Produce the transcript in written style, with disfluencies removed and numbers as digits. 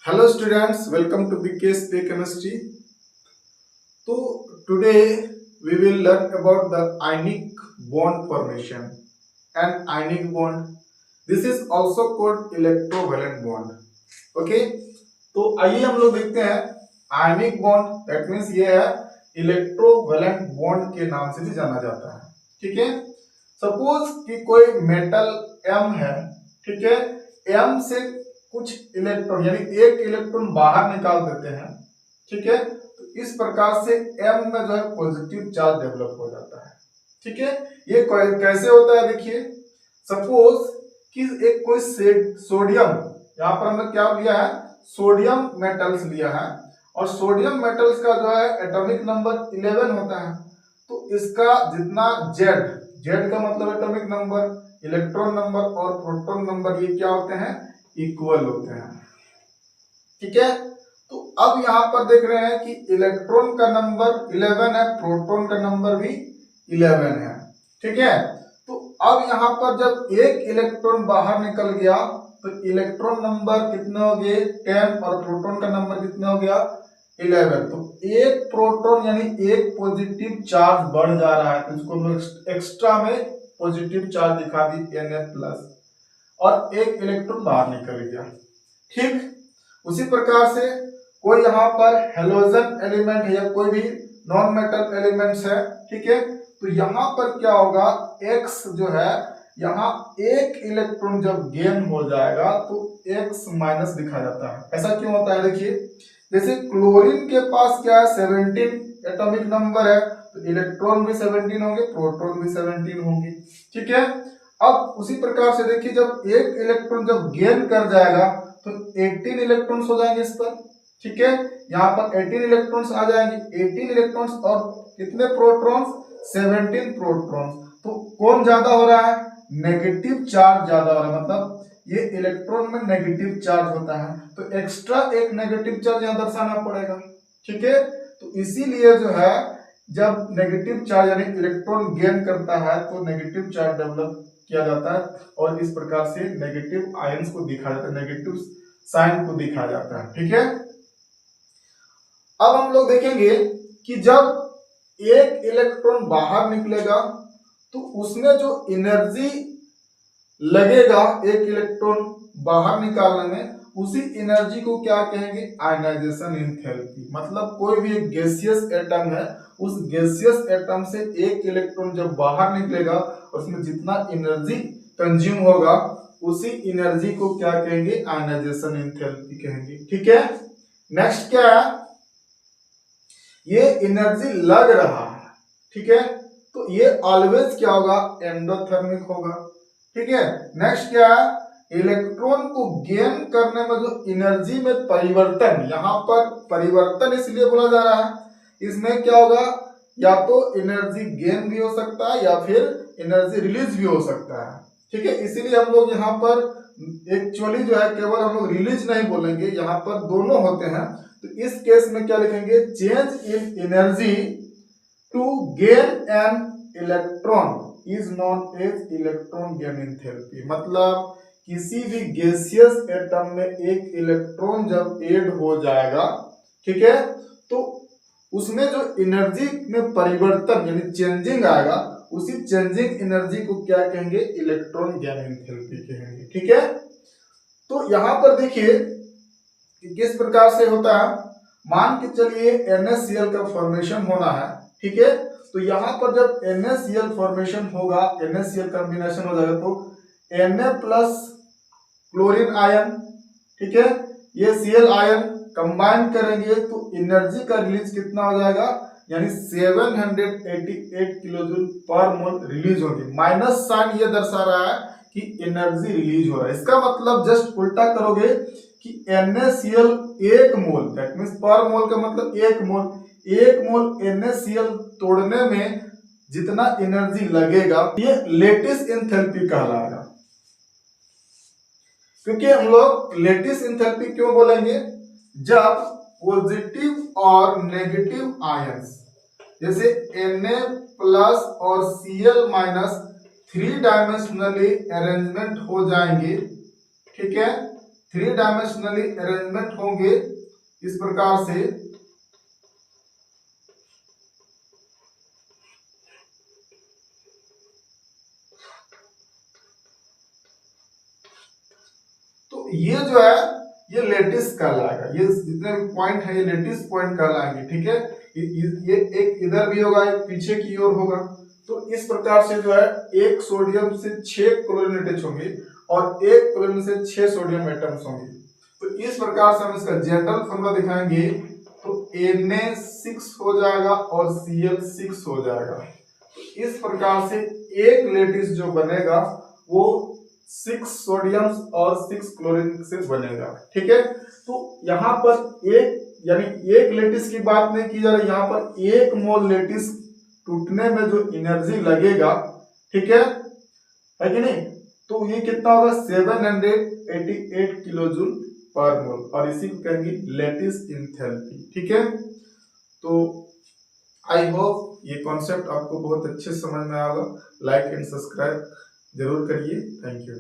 Hello students, welcome to BKSP Chemistry. So today we will learn about the ionic bond formation and ionic bond. This is also called electrovalent bond. Okay, तो आइए हम लोग देखते हैं ionic bond that means ये है electrovalent bond के नाम से भी जाना जाता है। ठीक है, सपोज कि कोई मेटल एम है, ठीक है, एम से कुछ इलेक्ट्रॉन यानी एक इलेक्ट्रॉन बाहर निकाल देते हैं। ठीक है, तो इस प्रकार से एम में जो है पॉजिटिव चार्ज डेवलप हो जाता है। ठीक है, ये कैसे होता है देखिए, सपोज कि एक कोई सोडियम, यहाँ पर हमने क्या लिया है, सोडियम मेटल्स लिया है और सोडियम मेटल्स का जो है एटॉमिक नंबर 11 होता है। तो इसका जितना जेड, जेड का मतलब एटॉमिक नंबर, इलेक्ट्रॉन नंबर और प्रोटॉन नंबर ये क्या होते हैं, इक्वल होते हैं। ठीक है, तो अब यहाँ पर देख रहे हैं कि इलेक्ट्रॉन का नंबर 11 है, प्रोटॉन का नंबर भी 11 है। ठीक है, तो अब यहाँ पर जब एक इलेक्ट्रॉन बाहर निकल गया तो इलेक्ट्रॉन नंबर कितने हो गए, 10 और प्रोटॉन का नंबर कितने हो गया, 11। तो एक प्रोटॉन यानी एक पॉजिटिव चार्ज बढ़ जा रहा है, तो इसको हम एक्स्ट्रा में पॉजिटिव चार्ज दिखा दी Na+, और एक इलेक्ट्रॉन बाहर निकल गया। ठीक, उसी प्रकार से कोई यहाँ पर हेलोजन एलिमेंट है या कोई भी नॉन मेटल एलिमेंट्स है। ठीक है, तो यहाँ पर क्या होगा, X जो है यहाँ एक इलेक्ट्रॉन जब गेन हो जाएगा तो X माइनस दिखा जाता है। ऐसा क्यों होता है देखिए, जैसे क्लोरीन के पास क्या है, 17 एटॉमिक नंबर है, तो इलेक्ट्रॉन भी 17 होंगे, प्रोटॉन भी 17 होंगे। ठीक है, अब उसी प्रकार से देखिए जब एक इलेक्ट्रॉन जब गेन कर जाएगा तो 18 इलेक्ट्रॉन्स हो जाएंगे इस पर। ठीक है, यहाँ पर 18 इलेक्ट्रॉन्स आ जाएंगे, 18 इलेक्ट्रॉन्स और कितने प्रोटॉन्स, 17 प्रोटॉन्स। तो कौन ज्यादा हो रहा है, नेगेटिव चार्ज ज्यादा हो रहा है, मतलब ये इलेक्ट्रॉन में नेगेटिव चार्ज होता है, तो एक्स्ट्रा एक नेगेटिव चार्ज यहाँ दर्शाना पड़ेगा। ठीक है, तो इसीलिए जो है जब नेगेटिव चार्ज यानी इलेक्ट्रॉन गेन करता है तो नेगेटिव चार्ज डेवलप किया जाता है और इस प्रकार से नेगेटिव आयंस को दिखाया जाता है, नेगेटिव साइन को दिखाया जाता है। ठीक है, अब हम लोग देखेंगे कि जब एक इलेक्ट्रॉन बाहर निकलेगा तो उसमें जो एनर्जी लगेगा एक इलेक्ट्रॉन बाहर निकालने में, उसी एनर्जी को क्या कहेंगे, आयनाइजेशन एंथैल्पी। मतलब कोई भी एक गैसियस एटम है, उस गैसियस एटम से एक इलेक्ट्रॉन जब बाहर निकलेगा उसमें जितना एनर्जी कंज्यूम होगा उसी एनर्जी को क्या कहेंगे, आयनाइजेशन एंथैल्पी कहेंगे। ठीक है, नेक्स्ट क्या है, ये एनर्जी लग रहा है। ठीक है, तो ये ऑलवेज क्या होगा, एंडोथर्मिक होगा। ठीक है, नेक्स्ट क्या है, इलेक्ट्रॉन को गेन करने में जो एनर्जी में परिवर्तन, यहाँ पर परिवर्तन इसलिए बोला जा रहा है, इसमें क्या होगा, या तो एनर्जी गेन भी हो सकता है या फिर एनर्जी रिलीज भी हो सकता है। ठीक है, इसीलिए हम लोग यहाँ पर एक्चुअली जो है केवल हम लोग रिलीज नहीं बोलेंगे, यहाँ पर दोनों होते हैं। तो इस केस में क्या लिखेंगे, change in energy to gain an electron is known as electron gain enthalpy. मतलब किसी भी गैसियस एटम में एक इलेक्ट्रॉन जब ऐड हो जाएगा, ठीक है, तो उसमें जो एनर्जी में परिवर्तन यानी चेंजिंग आएगा, उसी चेंजिंग एनर्जी को क्या कहेंगे, इलेक्ट्रॉन गेन एंथैल्पी कहेंगे। ठीक है, तो यहां पर देखिए कि किस प्रकार से होता है, मान के चलिए NaCl का फॉर्मेशन होना है। ठीक है, तो यहाँ पर जब NaCl फॉर्मेशन होगा, NaCl कॉम्बिनेशन हो जाएगा तो Na प्लस क्लोरीन आयन, ठीक है, ये Cl आयन कंबाइन करेंगे तो एनर्जी का रिलीज कितना हो जाएगा, यानी 788 किलो जूल पर मोल रिलीज होगी। माइनस साइन ये दर्शा रहा है कि एनर्जी रिलीज हो रहा है, इसका मतलब जस्ट उल्टा करोगे कि NaCl 1 मोल, दैट मींस पर मोल का मतलब 1 मोल, 1 मोल NaCl तोड़ने में जितना एनर्जी लगेगा ये लेटिस एंथैल्पी कहलाएगा। क्योंकि हम लोग लेटिस एंथैल्पी क्यों बोलेंगे, जब पॉजिटिव और नेगेटिव आयंस जैसे Na प्लस और Cl माइनस 3 डायमेंशनली अरेंजमेंट हो जाएंगे। ठीक है, थ्री डायमेंशनली अरेंजमेंट होंगे इस प्रकार से, तो ये जो है ये लेटिस कहलाएगा। ये जितने भी पॉइंट है ये लेटिस पॉइंट कहलाएंगे, ठीक है। ये एक इधर भी होगा, एक पीछे की ओर होगा। तो इस प्रकार से जो है एक सोडियम से 6 क्लोरीन अटैच होंगे और एक क्लोरीन से 6 सोडियम एटम्स होंगे। तो इस प्रकार से हम इसका जनरल फॉर्मूला दिखाएंगे, तो Na6 हो जाएगा और Cl6 हो जाएगा। तो इस प्रकार से एक लेटिस जो बनेगा वो 6 सोडियम और 6 क्लोरीन से बनेगा, ठीक है। तो यहाँ पर एक यानी एक लेटिस की बात नहीं की जा रही, यहाँ पर एक मोल लेटिस टूटने में जो एनर्जी लगेगा, ठीक है कि नहीं, तो ये कितना होगा 788 किलो जूल पर मोल, और इसी को कहेंगे लेटिस इंथैल्पी, ठीक है। तो आई होप ये कॉन्सेप्ट आपको बहुत अच्छे समझ में आएगा। लाइक एंड सब्सक्राइब जरूर करिए। Thank you.